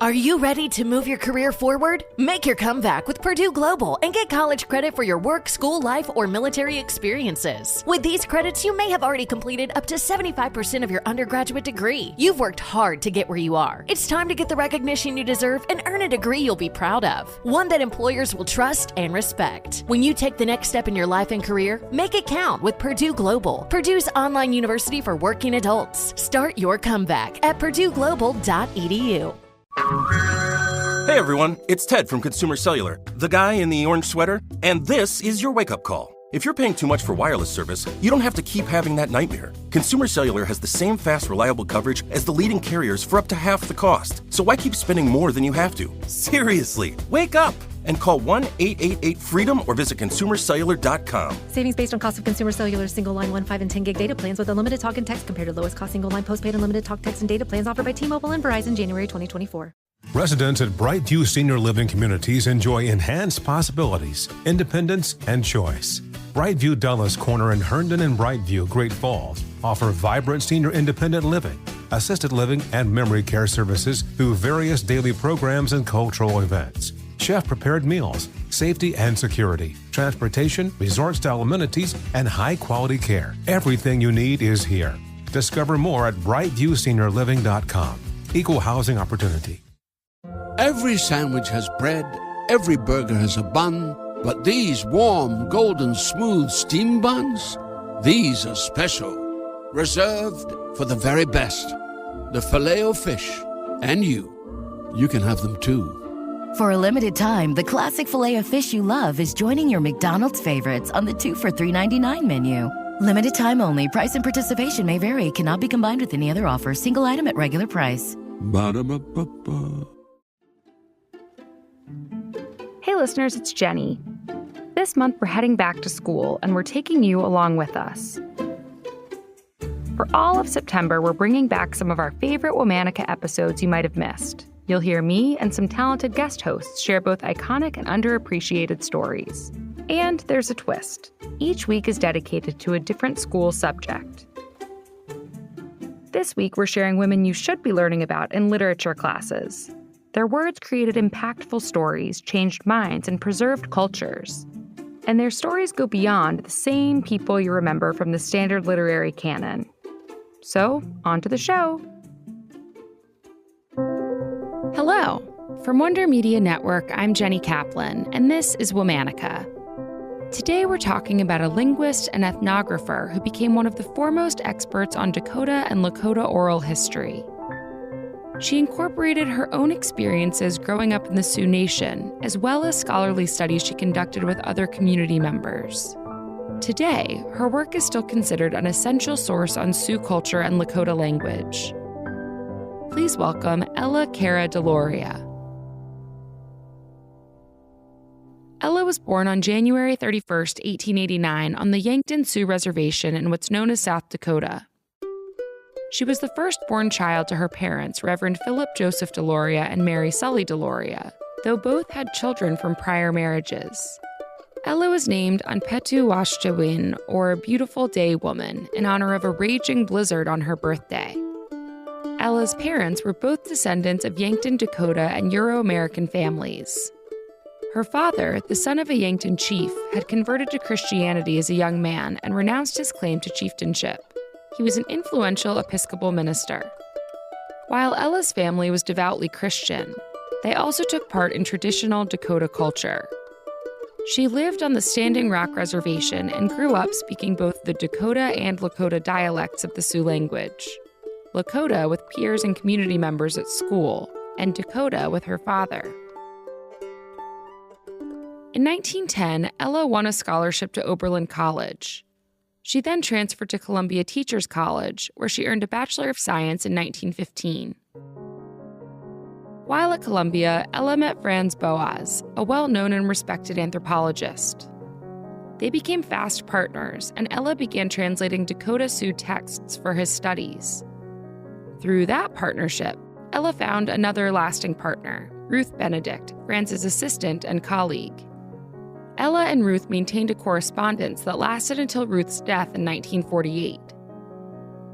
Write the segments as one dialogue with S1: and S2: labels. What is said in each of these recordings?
S1: Are you ready to move your career forward? Make your comeback with Purdue Global and get college credit for your work, school life, or military experiences. With these credits, you may have already completed up to 75% of your undergraduate degree. You've worked hard to get where you are. It's time to get the recognition you deserve and earn a degree you'll be proud of, one that employers will trust and respect. When you take the next step in your life and career, make it count with Purdue Global, Purdue's online university for working adults. Start your comeback at purdueglobal.edu.
S2: Hey everyone, it's Ted from Consumer Cellular, the guy in the orange sweater, and this is your wake-up call. If you're paying too much for wireless service, you don't have to keep having that nightmare. Consumer Cellular has the same fast, reliable coverage as the leading carriers for up to half the cost. So why keep spending more than you have to? Seriously, wake up and call 1-888-FREEDOM or visit consumercellular.com.
S3: Savings based on cost of Consumer Cellular single line 1, 5, and 10 gig data plans with unlimited talk and text compared to lowest cost single line postpaid unlimited talk, text, and data plans offered by T-Mobile and Verizon January 2024.
S4: Residents at Brightview Senior Living Communities enjoy enhanced possibilities, independence, and choice. Brightview Dulles Corner in Herndon and Brightview, Great Falls, offer vibrant senior independent living, assisted living, and memory care services through various daily programs and cultural events. Chef-prepared meals, safety and security, transportation, resort-style amenities, and high-quality care. Everything you need is here. Discover more at brightviewseniorliving.com. Equal housing opportunity.
S5: Every sandwich has bread, every burger has a bun, but these warm, golden, smooth steam buns, these are special, reserved for the very best. The Filet-O-Fish, and you can have them too.
S6: For a limited time, the classic Filet-O-Fish you love is joining your McDonald's favorites on the 2 for $3.99 menu. Limited time only. Price and participation may vary. Cannot be combined with any other offer. Single item at regular price.
S5: Ba-da-ba-ba-ba.
S7: Hey listeners, it's Jenny. This month we're heading back to school and we're taking you along with us. For all of September, we're bringing back some of our favorite Womanica episodes you might have missed. You'll hear me and some talented guest hosts share both iconic and underappreciated stories. And there's a twist. Each week is dedicated to a different school subject. This week, we're sharing women you should be learning about in literature classes. Their words created impactful stories, changed minds, and preserved cultures. And their stories go beyond the same people you remember from the standard literary canon. So, on to the show. Hello. From Wonder Media Network, I'm Jenny Kaplan, and this is Womanica. Today we're talking about a linguist and ethnographer who became one of the foremost experts on Dakota and Lakota oral history. She incorporated her own experiences growing up in the Sioux Nation, as well as scholarly studies she conducted with other community members. Today, her work is still considered an essential source on Sioux culture and Lakota language. Please welcome Ella Cara Deloria. Ella was born on January 31, 1889, on the Yankton Sioux Reservation in what's known as South Dakota. She was the firstborn child to her parents, Reverend Philip Joseph Deloria and Mary Sully Deloria, though both had children from prior marriages. Ella was named Anpetu Washjawin, or Beautiful Day Woman, in honor of a raging blizzard on her birthday. Ella's parents were both descendants of Yankton, Dakota, and Euro-American families. Her father, the son of a Yankton chief, had converted to Christianity as a young man and renounced his claim to chieftainship. He was an influential Episcopal minister. While Ella's family was devoutly Christian, they also took part in traditional Dakota culture. She lived on the Standing Rock Reservation and grew up speaking both the Dakota and Lakota dialects of the Sioux language. Lakota with peers and community members at school, and Dakota with her father. In 1910, Ella won a scholarship to Oberlin College. She then transferred to Columbia Teachers College, where she earned a Bachelor of Science in 1915. While at Columbia, Ella met Franz Boas, a well-known and respected anthropologist. They became fast partners, and Ella began translating Dakota Sioux texts for his studies. Through that partnership, Ella found another lasting partner, Ruth Benedict, Franz's assistant and colleague. Ella and Ruth maintained a correspondence that lasted until Ruth's death in 1948.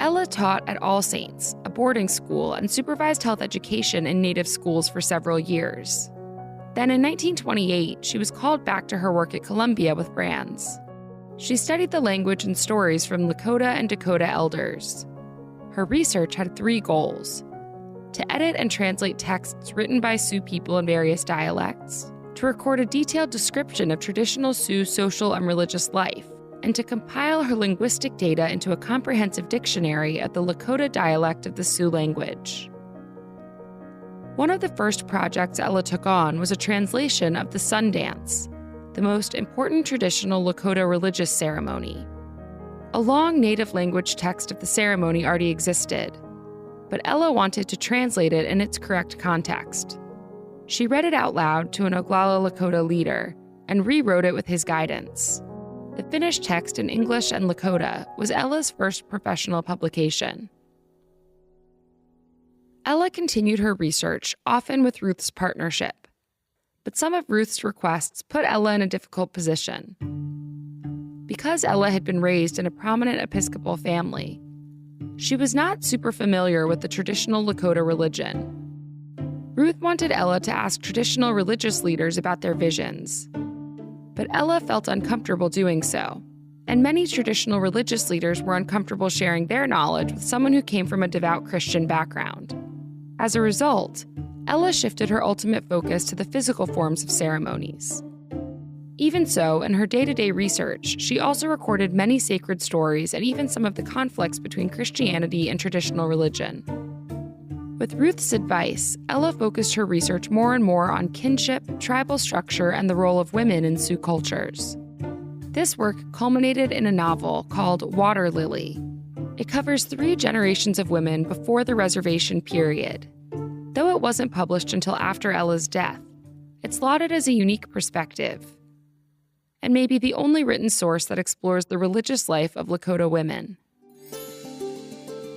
S7: Ella taught at All Saints, a boarding school, and supervised health education in Native schools for several years. Then in 1928, she was called back to her work at Columbia with brands. She studied the language and stories from Lakota and Dakota elders. Her research had 3 goals: to edit and translate texts written by Sioux people in various dialects, to record a detailed description of traditional Sioux social and religious life, and to compile her linguistic data into a comprehensive dictionary of the Lakota dialect of the Sioux language. One of the first projects Ella took on was a translation of the Sun Dance, the most important traditional Lakota religious ceremony. A long native language text of the ceremony already existed, but Ella wanted to translate it in its correct context. She read it out loud to an Oglala Lakota leader and rewrote it with his guidance. The finished text in English and Lakota was Ella's first professional publication. Ella continued her research, often with Ruth's partnership. But some of Ruth's requests put Ella in a difficult position. Because Ella had been raised in a prominent Episcopal family, she was not super familiar with the traditional Lakota religion. Ruth wanted Ella to ask traditional religious leaders about their visions. But Ella felt uncomfortable doing so, and many traditional religious leaders were uncomfortable sharing their knowledge with someone who came from a devout Christian background. As a result, Ella shifted her ultimate focus to the physical forms of ceremonies. Even so, in her day-to-day research, she also recorded many sacred stories and even some of the conflicts between Christianity and traditional religion. With Ruth's advice, Ella focused her research more and more on kinship, tribal structure, and the role of women in Sioux cultures. This work culminated in a novel called Water Lily. It covers 3 generations of women before the reservation period. Though it wasn't published until after Ella's death, it's lauded as a unique perspective, and may be the only written source that explores the religious life of Lakota women.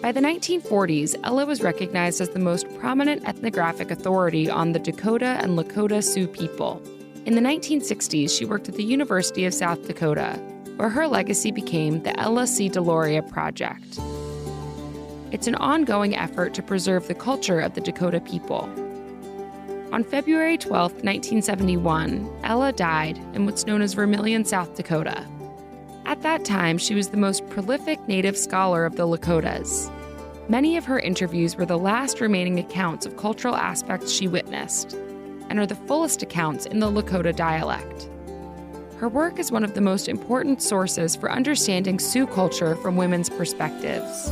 S7: By the 1940s, Ella was recognized as the most prominent ethnographic authority on the Dakota and Lakota Sioux people. In the 1960s, she worked at the University of South Dakota, where her legacy became the Ella C. Deloria Project. It's an ongoing effort to preserve the culture of the Dakota people. On February 12, 1971, Ella died in what's known as Vermilion, South Dakota. At that time, she was the most prolific Native scholar of the Lakotas. Many of her interviews were the last remaining accounts of cultural aspects she witnessed, and are the fullest accounts in the Lakota dialect. Her work is one of the most important sources for understanding Sioux culture from women's perspectives.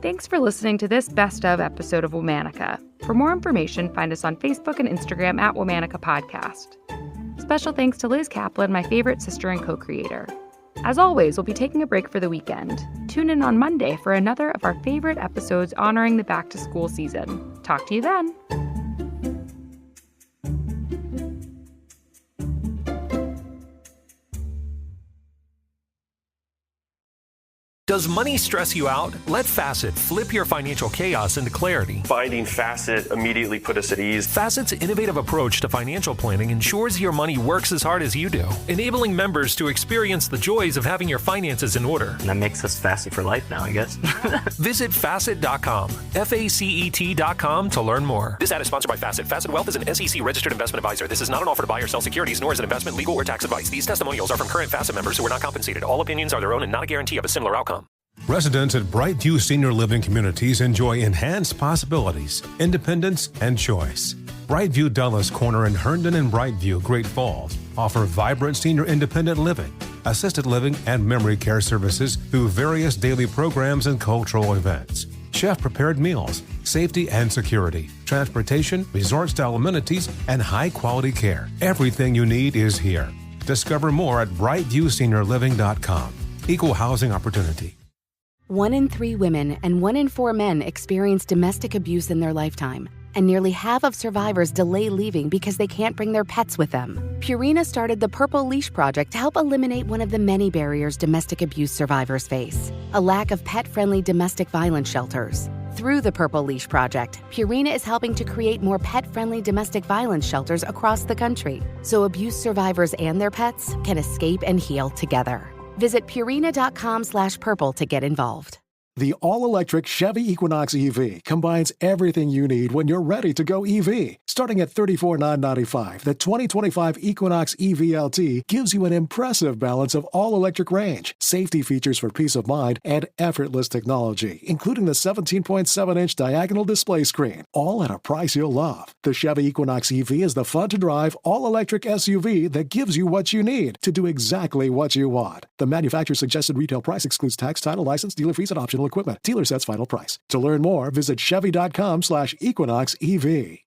S7: Thanks for listening to this Best Of episode of Womanica. For more information, find us on Facebook and Instagram at Womanica Podcast. Special thanks to Liz Kaplan, my favorite sister and co-creator. As always, we'll be taking a break for the weekend. Tune in on Monday for another of our favorite episodes honoring the back-to-school season. Talk to you then.
S4: Does money stress you out? Let Facet flip your financial chaos into clarity.
S8: Finding Facet immediately put us at ease.
S4: Facet's innovative approach to financial planning ensures your money works as hard as you do, enabling members to experience the joys of having your finances in order.
S9: And that makes us Facet for life now, I guess.
S4: Visit Facet.com, FACET.com to learn more.
S2: This ad is sponsored by Facet. Facet Wealth is an SEC registered investment advisor. This is not an offer to buy or sell securities, nor is it investment, legal, or tax advice. These testimonials are from current Facet members who are not compensated. All opinions are their own and not a guarantee of a similar outcome.
S4: Residents at Brightview Senior Living Communities enjoy enhanced possibilities, independence, and choice. Brightview Dulles Corner in Herndon and Brightview, Great Falls, offer vibrant senior independent living, assisted living, and memory care services through various daily programs and cultural events. Chef-prepared meals, safety and security, transportation, resort-style amenities, and high-quality care. Everything you need is here. Discover more at brightviewseniorliving.com. Equal housing opportunity.
S10: 1 in 3 women and 1 in 4 men experience domestic abuse in their lifetime, and nearly half of survivors delay leaving because they can't bring their pets with them. Purina started the Purple Leash Project to help eliminate one of the many barriers domestic abuse survivors face: a lack of pet-friendly domestic violence shelters. Through the Purple Leash Project, Purina is helping to create more pet-friendly domestic violence shelters across the country, so abuse survivors and their pets can escape and heal together. Visit Purina.com/purple to get involved.
S11: The all-electric Chevy Equinox EV combines everything you need when you're ready to go EV. Starting at $34,995, the 2025 Equinox EV LT gives you an impressive balance of all-electric range, safety features for peace of mind, and effortless technology, including the 17.7-inch diagonal display screen, all at a price you'll love. The Chevy Equinox EV is the fun-to-drive, all-electric SUV that gives you what you need to do exactly what you want. The manufacturer's suggested retail price excludes tax, title, license, dealer fees, and optional equipment. Dealer sets final price. To learn more, visit Chevy.com/Equinox EV.